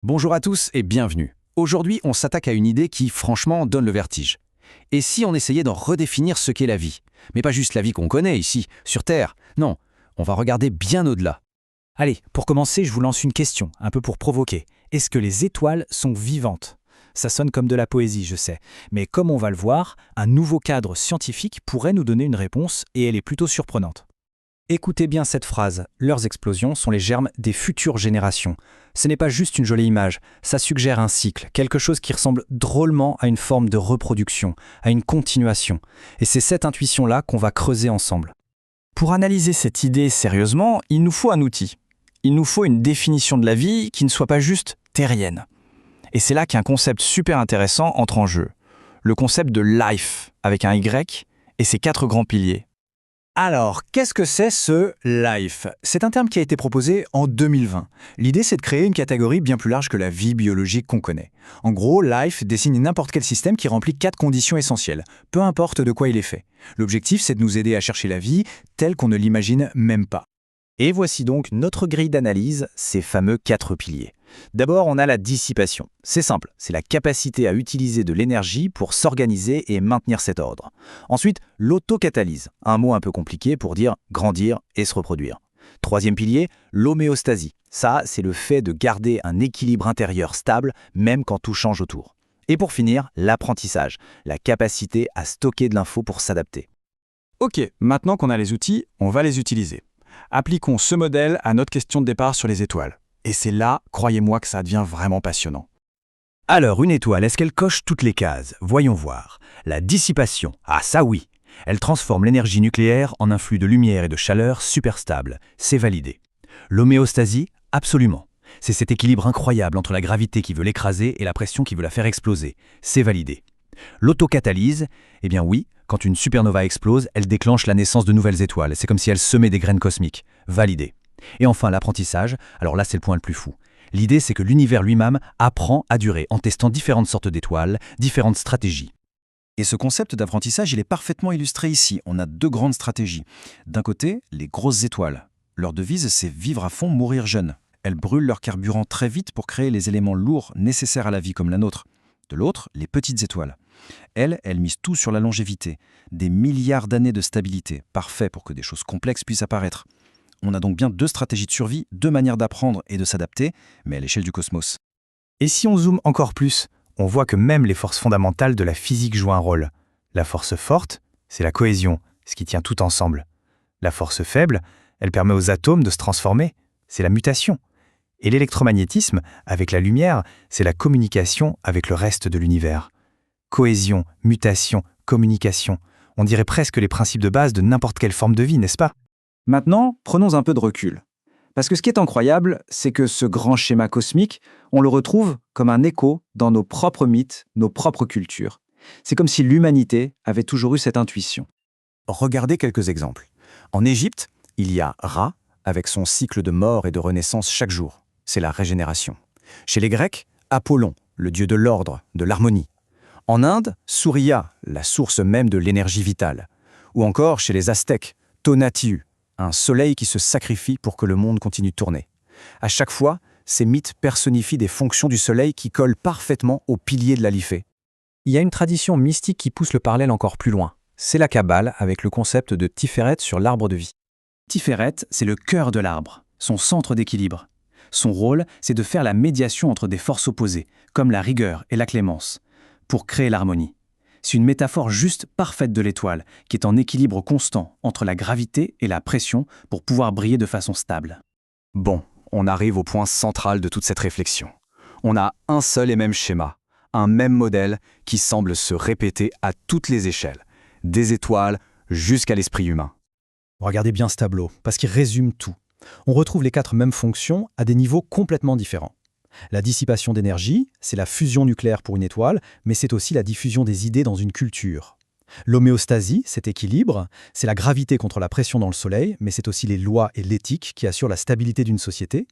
Bonjour à tous et bienvenue. Aujourd'hui, on s'attaque à une idée qui, franchement, donne le vertige. Et si on essayait d'en redéfinir ce qu'est la vie? Mais pas juste la vie qu'on connaît ici, sur Terre. Non, on va regarder bien au-delà. Allez, pour commencer, je vous lance une question, un peu pour provoquer. Est-ce que les étoiles sont vivantes? Ça sonne comme de la poésie, je sais. Mais comme on va le voir, un nouveau cadre scientifique pourrait nous donner une réponse et elle est plutôt surprenante. Écoutez bien cette phrase, leurs explosions sont les germes des futures générations. Ce n'est pas juste une jolie image, ça suggère un cycle, quelque chose qui ressemble drôlement à une forme de reproduction, à une continuation. Et c'est cette intuition-là qu'on va creuser ensemble. Pour analyser cette idée sérieusement, il nous faut un outil. Il nous faut une définition de la vie qui ne soit pas juste terrienne. Et c'est là qu'un concept super intéressant entre en jeu. Le concept de life, avec un Y, et ses 4 grands piliers. Alors, qu'est-ce que c'est ce life? C'est un terme qui a été proposé en 2020. L'idée, c'est de créer une catégorie bien plus large que la vie biologique qu'on connaît. En gros, life désigne n'importe quel système qui remplit 4 conditions essentielles, peu importe de quoi il est fait. L'objectif, c'est de nous aider à chercher la vie telle qu'on ne l'imagine même pas. Et voici donc notre grille d'analyse, ces fameux 4 piliers. D'abord, on a la dissipation. C'est simple, c'est la capacité à utiliser de l'énergie pour s'organiser et maintenir cet ordre. Ensuite, l'autocatalyse, un mot un peu compliqué pour dire grandir et se reproduire. Troisième pilier, l'homéostasie. Ça, c'est le fait de garder un équilibre intérieur stable, même quand tout change autour. Et pour finir, l'apprentissage, la capacité à stocker de l'info pour s'adapter. Ok, maintenant qu'on a les outils, on va les utiliser. Appliquons ce modèle à notre question de départ sur les étoiles. Et c'est là, croyez-moi, que ça devient vraiment passionnant. Alors, une étoile, est-ce qu'elle coche toutes les cases? Voyons voir. La dissipation, ah ça oui. Elle transforme l'énergie nucléaire en un flux de lumière et de chaleur super stable. C'est validé. L'homéostasie, absolument. C'est cet équilibre incroyable entre la gravité qui veut l'écraser et la pression qui veut la faire exploser. C'est validé. L'autocatalyse, eh bien oui, quand une supernova explose, elle déclenche la naissance de nouvelles étoiles. C'est comme si elle semait des graines cosmiques. Validé. Et enfin, l'apprentissage, alors là c'est le point le plus fou. L'idée c'est que l'univers lui-même apprend à durer en testant différentes sortes d'étoiles, différentes stratégies. Et ce concept d'apprentissage, il est parfaitement illustré ici. On a 2 grandes stratégies. D'un côté, les grosses étoiles. Leur devise, c'est vivre à fond, mourir jeune. Elles brûlent leur carburant très vite pour créer les éléments lourds nécessaires à la vie comme la nôtre. De l'autre, les petites étoiles. Elles misent tout sur la longévité. Des milliards d'années de stabilité, parfait pour que des choses complexes puissent apparaître. On a donc bien 2 stratégies de survie, 2 manières d'apprendre et de s'adapter, mais à l'échelle du cosmos. Et si on zoome encore plus, on voit que même les forces fondamentales de la physique jouent un rôle. La force forte, c'est la cohésion, ce qui tient tout ensemble. La force faible, elle permet aux atomes de se transformer, c'est la mutation. Et l'électromagnétisme, avec la lumière, c'est la communication avec le reste de l'univers. Cohésion, mutation, communication, on dirait presque les principes de base de n'importe quelle forme de vie, n'est-ce pas? Maintenant, prenons un peu de recul. Parce que ce qui est incroyable, c'est que ce grand schéma cosmique, on le retrouve comme un écho dans nos propres mythes, nos propres cultures. C'est comme si l'humanité avait toujours eu cette intuition. Regardez quelques exemples. En Égypte, il y a Ra, avec son cycle de mort et de renaissance chaque jour. C'est la régénération. Chez les Grecs, Apollon, le dieu de l'ordre, de l'harmonie. En Inde, Surya, la source même de l'énergie vitale. Ou encore chez les Aztèques, Tonatiuh, un soleil qui se sacrifie pour que le monde continue de tourner. À chaque fois, ces mythes personnifient des fonctions du soleil qui collent parfaitement aux piliers de l'Aliphet. Il y a une tradition mystique qui pousse le parallèle encore plus loin. C'est la Kabbale avec le concept de Tiferet sur l'arbre de vie. Tiferet, c'est le cœur de l'arbre, son centre d'équilibre. Son rôle, c'est de faire la médiation entre des forces opposées, comme la rigueur et la clémence, pour créer l'harmonie. C'est une métaphore juste parfaite de l'étoile, qui est en équilibre constant entre la gravité et la pression pour pouvoir briller de façon stable. Bon, on arrive au point central de toute cette réflexion. On a un seul et même schéma, un même modèle qui semble se répéter à toutes les échelles, des étoiles jusqu'à l'esprit humain. Regardez bien ce tableau, parce qu'il résume tout. On retrouve les 4 mêmes fonctions à des niveaux complètement différents. La dissipation d'énergie, c'est la fusion nucléaire pour une étoile, mais c'est aussi la diffusion des idées dans une culture. L'homéostasie, cet équilibre, c'est la gravité contre la pression dans le Soleil, mais c'est aussi les lois et l'éthique qui assurent la stabilité d'une société.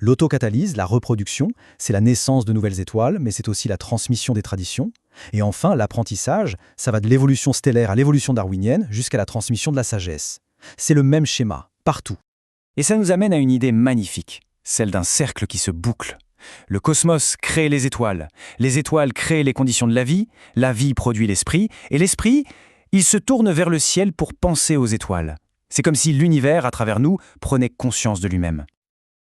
L'autocatalyse, la reproduction, c'est la naissance de nouvelles étoiles, mais c'est aussi la transmission des traditions. Et enfin, l'apprentissage, ça va de l'évolution stellaire à l'évolution darwinienne jusqu'à la transmission de la sagesse. C'est le même schéma, partout. Et ça nous amène à une idée magnifique, celle d'un cercle qui se boucle. Le cosmos crée les étoiles créent les conditions de la vie produit l'esprit, et l'esprit, il se tourne vers le ciel pour penser aux étoiles. C'est comme si l'univers, à travers nous, prenait conscience de lui-même.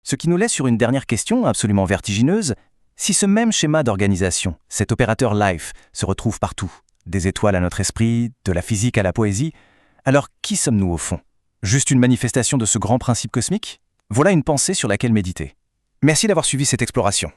Ce qui nous laisse sur une dernière question absolument vertigineuse. Si ce même schéma d'organisation, cet opérateur life, se retrouve partout, des étoiles à notre esprit, de la physique à la poésie, alors qui sommes-nous au fond? Juste une manifestation de ce grand principe cosmique? Voilà une pensée sur laquelle méditer. Merci d'avoir suivi cette exploration.